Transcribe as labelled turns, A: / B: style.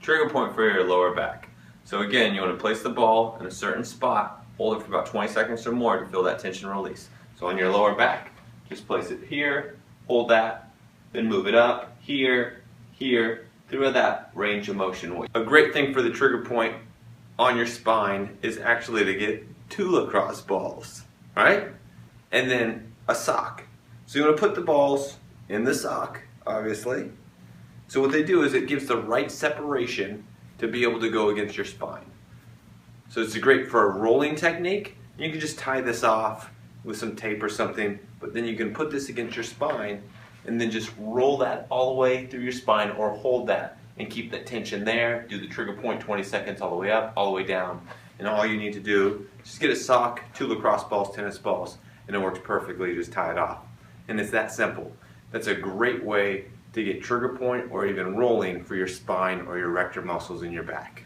A: Trigger point for your lower back. So again, you want to place the ball in a certain spot, hold it for about 20 seconds or more to feel that tension release. So on your lower back, just place it here, hold that, then move it up, here, through that range of motion. A great thing for the trigger point on your spine is actually to get 2 lacrosse balls, right? And then a sock. So you want to put the balls in the sock, obviously. So what they do is it gives the right separation to be able to go against your spine. So it's great for a rolling technique. You can just tie this off with some tape or something, but then you can put this against your spine and then just roll that all the way through your spine, or hold that and keep that tension there. Do the trigger point 20 seconds all the way up, all the way down. And all you need to do is just get a sock, 2 lacrosse balls, tennis balls, and it works perfectly. You just tie it off. And it's that simple. That's a great way to get trigger point or even rolling for your spine or your erector muscles in your back.